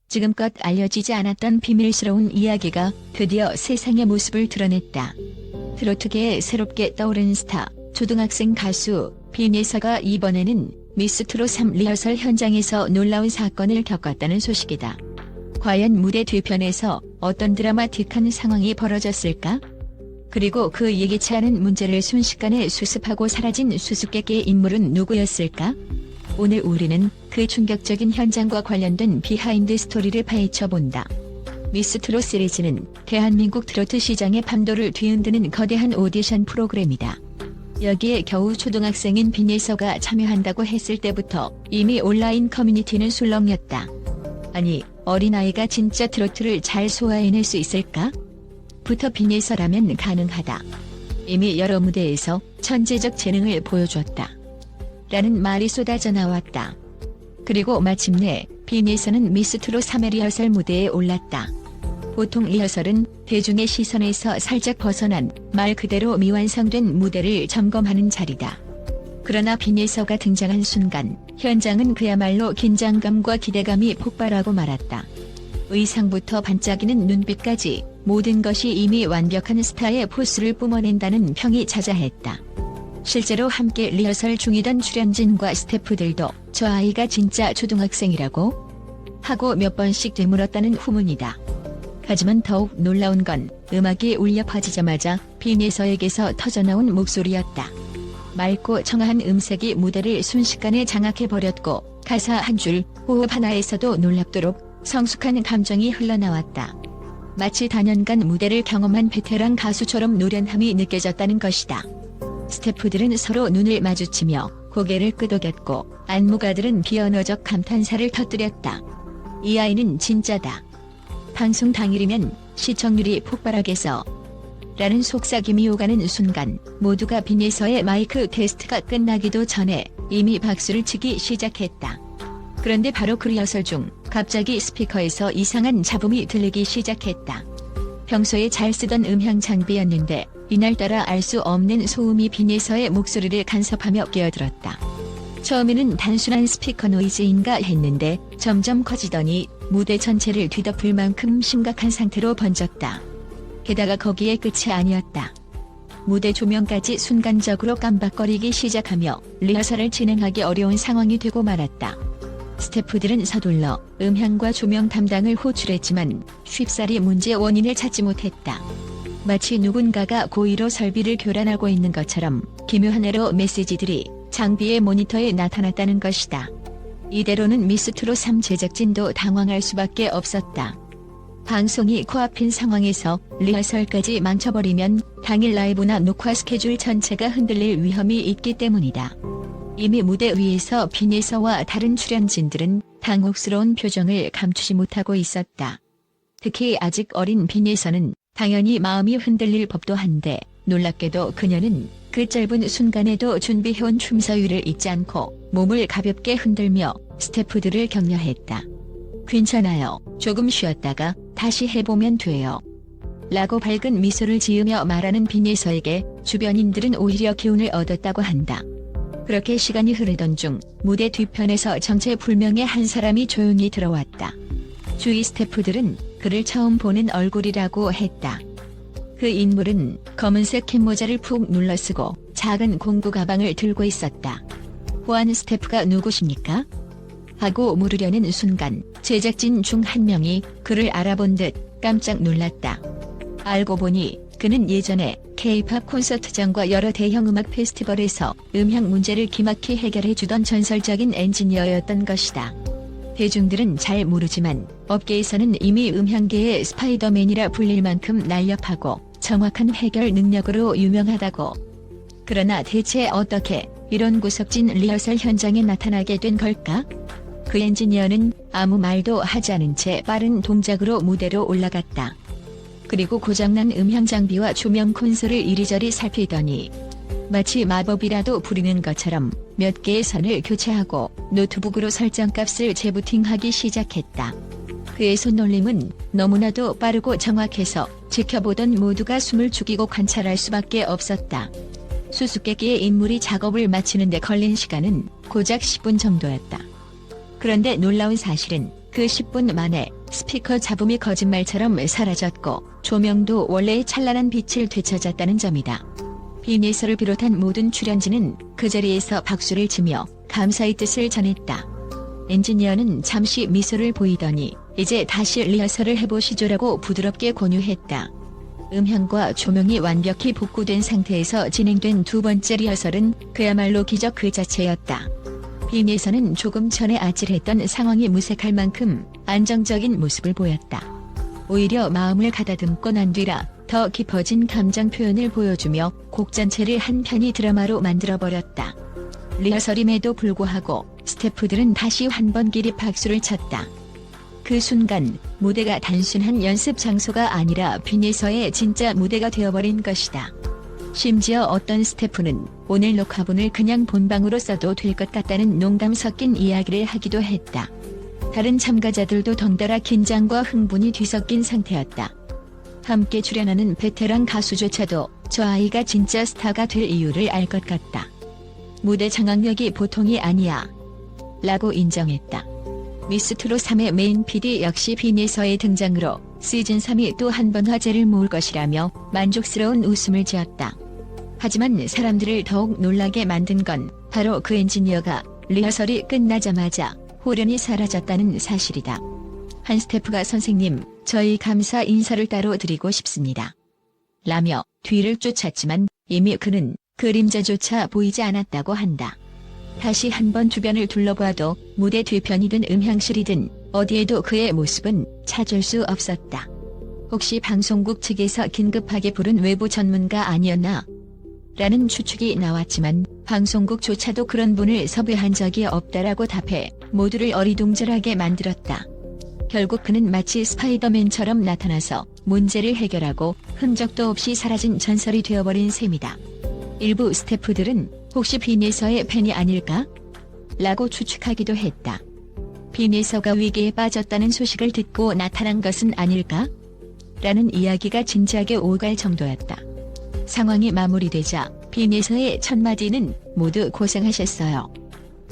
지금껏 알려지지 않았던 비밀스러운 이야기가 드디어 세상의 모습을 드러냈다. 트로트계에 새롭게 떠오른 스타, 초등학생 가수 빈예서가 이번에는 미스트롯 3 리허설 현장에서 놀라운 사건을 겪었다는 소식이다. 과연 무대 뒤편에서 어떤 드라마틱한 상황이 벌어졌을까? 그리고 그 예기치 않은 문제를 순식간에 수습하고 사라진 수수께끼의 인물은 누구였을까? 오늘 우리는 그 충격적인 현장과 관련된 비하인드 스토리를 파헤쳐본다. 미스트롯 시리즈는 대한민국 트로트 시장의 판도를 뒤흔드는 거대한 오디션 프로그램이다. 여기에 겨우 초등학생인 빈예서가 참여한다고 했을 때부터 이미 온라인 커뮤니티는 술렁였다. 아니, 어린아이가 진짜 트로트를 잘 소화해낼 수 있을까? 부터 빈예서라면 가능하다. 이미 여러 무대에서 천재적 재능을 보여줬다. 라는 말이 쏟아져 나왔다. 그리고 마침내 빈예서는 미스트롯 3의 리허설 무대에 올랐다. 보통 리허설은 대중의 시선에서 살짝 벗어난 말 그대로 미완성된 무대를 점검하는 자리다. 그러나 빈예서가 등장한 순간 현장은 그야말로 긴장감과 기대감이 폭발하고 말았다. 의상부터 반짝이는 눈빛까지 모든 것이 이미 완벽한 스타의 포스를 뿜어낸다는 평이 자자했다. 실제로 함께 리허설 중이던 출연진과 스태프들도 저 아이가 진짜 초등학생이라고? 하고 몇 번씩 되물었다는 후문이다. 하지만 더욱 놀라운 건 음악이 울려 퍼지자마자 빈예서에게서 터져나온 목소리였다. 맑고 청아한 음색이 무대를 순식간에 장악해버렸고 가사 한 줄, 호흡 하나에서도 놀랍도록 성숙한 감정이 흘러나왔다. 마치 다년간 무대를 경험한 베테랑 가수처럼 노련함이 느껴졌다는 것이다. 스태프들은 서로 눈을 마주치며 고개를 끄덕였고 안무가들은 비언어적 감탄사를 터뜨렸다. 이 아이는 진짜다. 방송 당일이면 시청률이 폭발하겠어. 라는 속삭임이 오가는 순간 모두가 빈예서의 마이크 테스트가 끝나기도 전에 이미 박수를 치기 시작했다. 그런데 바로 그 리허설 중 갑자기 스피커에서 이상한 잡음이 들리기 시작했다. 평소에 잘 쓰던 음향 장비였는데 이날따라 알 수 없는 소음이 빈예서의 목소리를 간섭하며 끼어들었다. 처음에는 단순한 스피커 노이즈인가 했는데 점점 커지더니 무대 전체를 뒤덮을 만큼 심각한 상태로 번졌다. 게다가 거기에 끝이 아니었다. 무대 조명까지 순간적으로 깜박거리기 시작하며 리허설을 진행하기 어려운 상황이 되고 말았다. 스태프들은 서둘러 음향과 조명 담당을 호출했지만 쉽사리 문제의 원인을 찾지 못했다. 마치 누군가가 고의로 설비를 교란하고 있는 것처럼 기묘한 에러 메시지들이 장비의 모니터에 나타났다는 것이다. 이대로는 미스트롯 3 제작진도 당황할 수밖에 없었다. 방송이 코앞인 상황에서 리허설까지 망쳐버리면 당일 라이브나 녹화 스케줄 전체가 흔들릴 위험이 있기 때문이다. 이미 무대 위에서 빈예서와 다른 출연진들은 당혹스러운 표정을 감추지 못하고 있었다. 특히 아직 어린 빈예서는 당연히 마음이 흔들릴 법도 한데 놀랍게도 그녀는 그 짧은 순간에도 준비해온 춤서유를 잊지 않고 몸을 가볍게 흔들며 스태프들을 격려했다. 괜찮아요. 조금 쉬었다가 다시 해보면 돼요. 라고 밝은 미소를 지으며 말하는 빈예서에게 주변인들은 오히려 기운을 얻었다고 한다. 그렇게 시간이 흐르던 중 무대 뒤편에서 정체불명의 한 사람이 조용히 들어왔다. 주위 스태프들은 그를 처음 보는 얼굴이라고 했다. 그 인물은 검은색 캡모자를 푹 눌러쓰고 작은 공구 가방을 들고 있었다. 보안 스태프가 누구십니까? 하고 물으려는 순간 제작진 중 한 명이 그를 알아본 듯 깜짝 놀랐다. 알고 보니 그는 예전에 K-팝 콘서트장과 여러 대형 음악 페스티벌에서 음향 문제를 기막히 해결해주던 전설적인 엔지니어였던 것이다. 대중들은 잘 모르지만 업계에서는 이미 음향계의 스파이더맨이라 불릴 만큼 날렵하고 정확한 해결 능력으로 유명하다고. 그러나 대체 어떻게 이런 구석진 리허설 현장에 나타나게 된 걸까? 그 엔지니어는 아무 말도 하지 않은 채 빠른 동작으로 무대로 올라갔다. 그리고 고장난 음향 장비와 조명 콘솔을 이리저리 살피더니 마치 마법이라도 부리는 것처럼 몇 개의 선을 교체하고 노트북으로 설정값을 재부팅하기 시작했다. 그의 손놀림은 너무나도 빠르고 정확해서 지켜보던 모두가 숨을 죽이고 관찰할 수밖에 없었다. 수수께끼의 인물이 작업을 마치는 데 걸린 시간은 고작 10분 정도였다. 그런데 놀라운 사실은 그 10분 만에 스피커 잡음이 거짓말처럼 사라졌고 조명도 원래의 찬란한 빛을 되찾았다는 점이다. 빈예서를 비롯한 모든 출연진은 그 자리에서 박수를 치며 감사의 뜻을 전했다. 엔지니어는 잠시 미소를 보이더니 이제 다시 리허설을 해보시죠라고 부드럽게 권유했다. 음향과 조명이 완벽히 복구된 상태에서 진행된 두 번째 리허설은 그야말로 기적 그 자체였다. 빈예서는 조금 전에 아찔했던 상황이 무색할 만큼 안정적인 모습을 보였다. 오히려 마음을 가다듬고 난 뒤라 더 깊어진 감정 표현을 보여주며 곡 전체를 한 편의 드라마로 만들어버렸다. 리허설임에도 불구하고 스태프들은 다시 한 번 길이 박수를 쳤다. 그 순간 무대가 단순한 연습 장소가 아니라 빈예서의 진짜 무대가 되어버린 것이다. 심지어 어떤 스태프는 오늘 녹화분을 그냥 본방으로 써도 될 것 같다는 농담 섞인 이야기를 하기도 했다. 다른 참가자들도 덩달아 긴장과 흥분이 뒤섞인 상태였다. 함께 출연하는 베테랑 가수조차도 저 아이가 진짜 스타가 될 이유를 알 것 같다. 무대 장악력이 보통이 아니야 라고 인정했다. 미스트롯 3의 메인 PD 역시 빈예서의 등장으로 시즌3이 또 한 번 화제를 모을 것이라며 만족스러운 웃음을 지었다. 하지만 사람들을 더욱 놀라게 만든 건 바로 그 엔지니어가 리허설이 끝나자마자 호련히 사라졌다는 사실이다. 한 스태프가 선생님, 저희 감사 인사를 따로 드리고 싶습니다. 라며 뒤를 쫓았지만 이미 그는 그림자조차 보이지 않았다고 한다. 다시 한번 주변을 둘러봐도 무대 뒤편이든 음향실이든 어디에도 그의 모습은 찾을 수 없었다. 혹시 방송국 측에서 긴급하게 부른 외부 전문가 아니었나? 라는 추측이 나왔지만 방송국조차도 그런 분을 섭외한 적이 없다라고 답해 모두를 어리둥절하게 만들었다. 결국 그는 마치 스파이더맨처럼 나타나서 문제를 해결하고 흔적도 없이 사라진 전설이 되어버린 셈이다. 일부 스태프들은 혹시 빈예서의 팬이 아닐까? 라고 추측하기도 했다. 빈예서가 위기에 빠졌다는 소식을 듣고 나타난 것은 아닐까? 라는 이야기가 진지하게 오갈 정도였다. 상황이 마무리되자 빈예서의 첫 마디는 모두 고생하셨어요.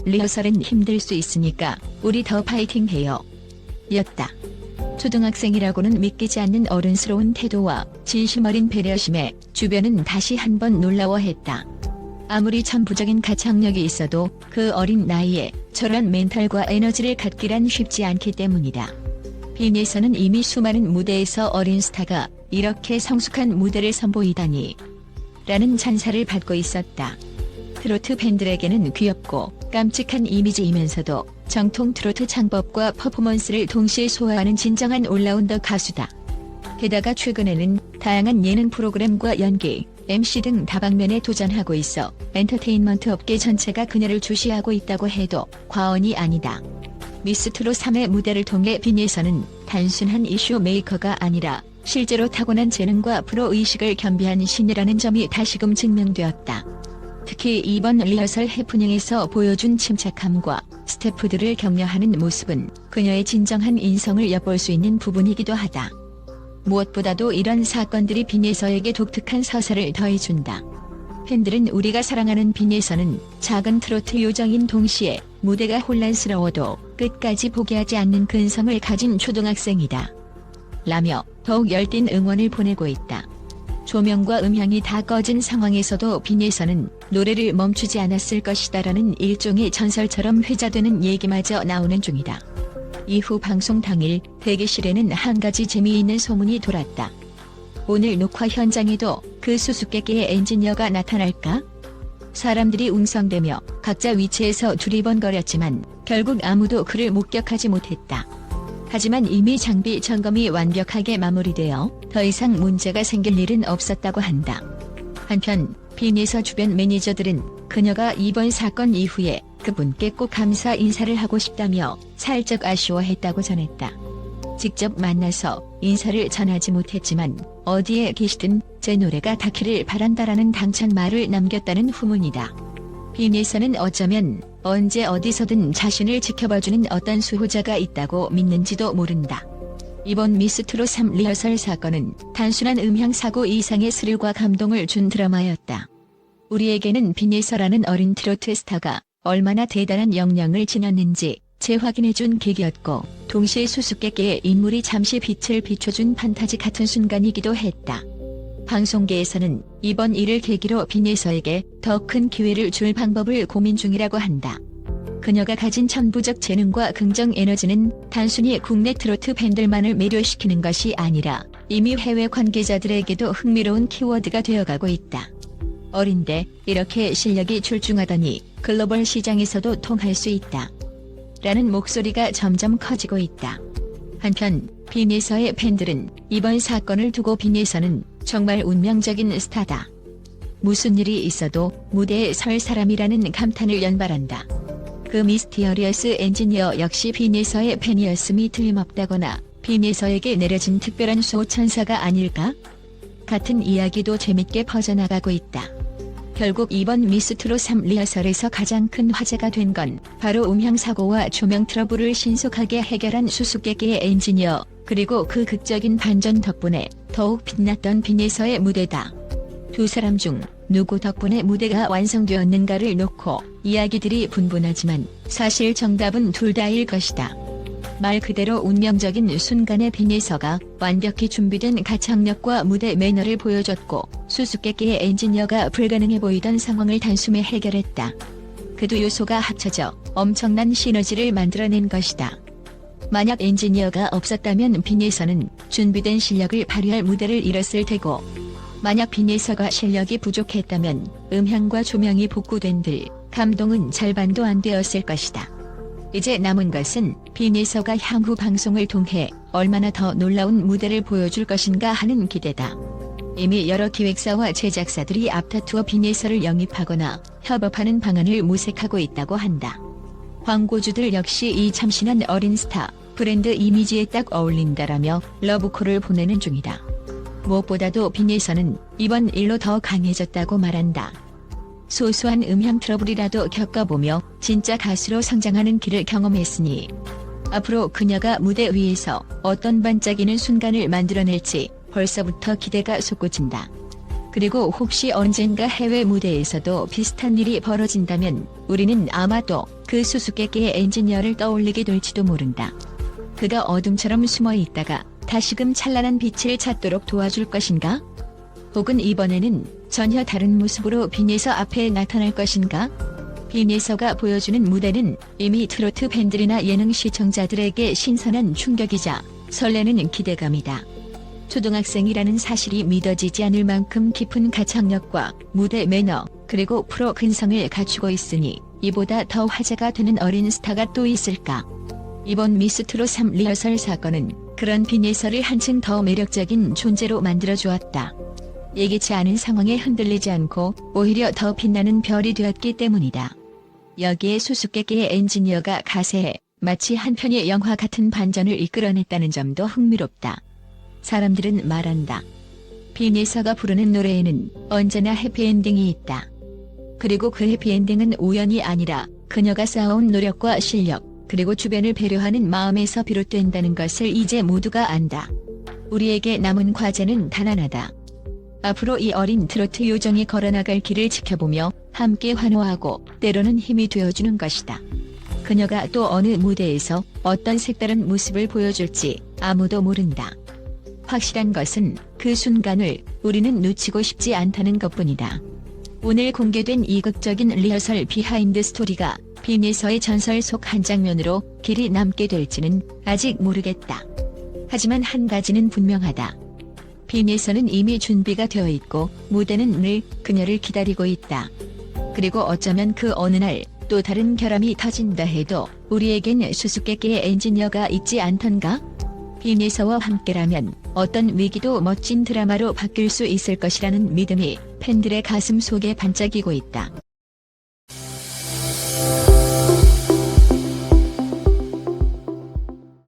리허설은 힘들 수 있으니까 우리 더 파이팅해요. 였다. 초등학생이라고는 믿기지 않는 어른스러운 태도와 진심 어린 배려심에 주변은 다시 한번 놀라워했다. 아무리 천부적인 가창력이 있어도 그 어린 나이에 저런 멘탈과 에너지를 갖기란 쉽지 않기 때문이다. 빈예서는 이미 수많은 무대에서 어린 스타가 이렇게 성숙한 무대를 선보이다니 라는 찬사를 받고 있었다. 트로트 팬들에게는 귀엽고 깜찍한 이미지이면서도 정통 트로트 창법과 퍼포먼스를 동시에 소화하는 진정한 올라운더 가수다. 게다가 최근에는 다양한 예능 프로그램과 연기, MC 등 다방면에 도전하고 있어 엔터테인먼트 업계 전체가 그녀를 주시하고 있다고 해도 과언이 아니다. 미스트롯 3의 무대를 통해 빈예서는 단순한 이슈 메이커가 아니라 실제로 타고난 재능과 프로의식을 겸비한 신이라는 점이 다시금 증명되었다. 특히 이번 리허설 해프닝에서 보여준 침착함과 스태프들을 격려하는 모습은 그녀의 진정한 인성을 엿볼 수 있는 부분이기도 하다. 무엇보다도 이런 사건들이 빈예서에게 독특한 서사를 더해준다. 팬들은 우리가 사랑하는 빈예서는 작은 트로트 요정인 동시에 무대가 혼란스러워도 끝까지 포기하지 않는 근성을 가진 초등학생이다. 라며 더욱 열띤 응원을 보내고 있다. 조명과 음향이 다 꺼진 상황에서도 빈예서는 노래를 멈추지 않았을 것이다라는 일종의 전설처럼 회자되는 얘기마저 나오는 중이다. 이후 방송 당일 대기실에는 한 가지 재미있는 소문이 돌았다. 오늘 녹화 현장에도 그 수수께끼의 엔지니어가 나타날까? 사람들이 웅성대며 각자 위치에서 두리번거렸지만 결국 아무도 그를 목격하지 못했다. 하지만 이미 장비 점검이 완벽하게 마무리되어 더 이상 문제가 생길 일은 없었다고 한다. 한편 빈예서 주변 매니저들은 그녀가 이번 사건 이후에 그분께 꼭 감사 인사를 하고 싶다며 살짝 아쉬워했다고 전했다. 직접 만나서 인사를 전하지 못했지만 어디에 계시든 제 노래가 닿기를 바란다라는 당찬 말을 남겼다는 후문이다. 빈예서는 어쩌면 언제 어디서든 자신을 지켜봐주는 어떤 수호자가 있다고 믿는지도 모른다. 이번 미스트롯 3 리허설 사건은 단순한 음향 사고 이상의 스릴과 감동을 준 드라마였다. 우리에게는 빈예서라는 어린 트로트 스타가 얼마나 대단한 역량을 지녔는지 재확인해준 계기였고, 동시에 수수께끼의 인물이 잠시 빛을 비춰준 판타지 같은 순간이기도 했다. 방송계에서는 이번 일을 계기로 빈예서에게 더 큰 기회를 줄 방법을 고민 중이라고 한다. 그녀가 가진 천부적 재능과 긍정 에너지는 단순히 국내 트로트 팬들만을 매료시키는 것이 아니라 이미 해외 관계자들에게도 흥미로운 키워드가 되어가고 있다. 어린데 이렇게 실력이 출중하다니 글로벌 시장에서도 통할 수 있다. 라는 목소리가 점점 커지고 있다. 한편 빈예서의 팬들은 이번 사건을 두고 빈예서는 정말 운명적인 스타다. 무슨 일이 있어도 무대에 설 사람이라는 감탄을 연발한다. 그 미스티어리어스 엔지니어 역시 빈예서의 팬이었음이 틀림없다거나 빈예서에게 내려진 특별한 수호천사가 아닐까? 같은 이야기도 재밌게 퍼져나가고 있다. 결국 이번 미스트롯 3 리허설에서 가장 큰 화제가 된 건 바로 음향사고와 조명 트러블을 신속하게 해결한 수수께끼의 엔지니어, 그리고 그 극적인 반전 덕분에 더욱 빛났던 빈예서의 무대다. 두 사람 중 누구 덕분에 무대가 완성되었는가를 놓고 이야기들이 분분하지만 사실 정답은 둘 다일 것이다. 말 그대로 운명적인 순간에 빈예서가 완벽히 준비된 가창력과 무대 매너를 보여줬고, 수수께끼의 엔지니어가 불가능해 보이던 상황을 단숨에 해결했다. 그 두 요소가 합쳐져 엄청난 시너지를 만들어낸 것이다. 만약 엔지니어가 없었다면 빈예서는 준비된 실력을 발휘할 무대를 잃었을 테고, 만약 빈예서가 실력이 부족했다면 음향과 조명이 복구된 들 감동은 절반도 안 되었을 것이다. 이제 남은 것은 빈예서가 향후 방송을 통해 얼마나 더 놀라운 무대를 보여줄 것인가 하는 기대다. 이미 여러 기획사와 제작사들이 앞다투어 빈예서를 영입하거나 협업하는 방안을 모색하고 있다고 한다. 광고주들 역시 이 참신한 어린 스타, 브랜드 이미지에 딱 어울린다라며 러브콜을 보내는 중이다. 무엇보다도 빈예서는 이번 일로 더 강해졌다고 말한다. 소소한 음향 트러블이라도 겪어보며 진짜 가수로 성장하는 길을 경험했으니 앞으로 그녀가 무대 위에서 어떤 반짝이는 순간을 만들어낼지 벌써부터 기대가 솟구친다. 그리고 혹시 언젠가 해외 무대에서도 비슷한 일이 벌어진다면 우리는 아마도 그 수수께끼의 엔지니어를 떠올리게 될지도 모른다. 그가 어둠처럼 숨어 있다가 다시금 찬란한 빛을 찾도록 도와줄 것인가? 혹은 이번에는 전혀 다른 모습으로 빈예서 앞에 나타날 것인가? 빈예서가 보여주는 무대는 이미 트로트 팬들이나 예능 시청자들에게 신선한 충격이자 설레는 기대감이다. 초등학생이라는 사실이 믿어지지 않을 만큼 깊은 가창력과 무대 매너, 그리고 프로 근성을 갖추고 있으니 이보다 더 화제가 되는 어린 스타가 또 있을까? 이번 미스트롯 3 리허설 사건은 그런 빈예서를 한층 더 매력적인 존재로 만들어주었다. 예기치 않은 상황에 흔들리지 않고 오히려 더 빛나는 별이 되었기 때문이다. 여기에 수수께끼의 엔지니어가 가세해 마치 한 편의 영화 같은 반전을 이끌어냈다는 점도 흥미롭다. 사람들은 말한다. 빈예서가 부르는 노래에는 언제나 해피엔딩이 있다. 그리고 그 해피엔딩은 우연이 아니라 그녀가 쌓아온 노력과 실력, 그리고 주변을 배려하는 마음에서 비롯된다는 것을 이제 모두가 안다. 우리에게 남은 과제는 단 하나다. 앞으로 이 어린 트로트 요정이 걸어나갈 길을 지켜보며 함께 환호하고 때로는 힘이 되어주는 것이다. 그녀가 또 어느 무대에서 어떤 색다른 모습을 보여줄지 아무도 모른다. 확실한 것은 그 순간을 우리는 놓치고 싶지 않다는 것뿐이다. 오늘 공개된 이극적인 리허설 비하인드 스토리가 빈예서의 전설 속 한 장면으로 길이 남게 될지는 아직 모르겠다. 하지만 한 가지는 분명하다. 빈예서는 이미 준비가 되어 있고 무대는 늘 그녀를 기다리고 있다. 그리고 어쩌면 그 어느 날 또 다른 결함이 터진다 해도 우리에겐 수수께끼의 엔지니어가 있지 않던가? 빈예서와 함께라면 어떤 위기도 멋진 드라마로 바뀔 수 있을 것이라는 믿음이 팬들의 가슴 속에 반짝이고 있다.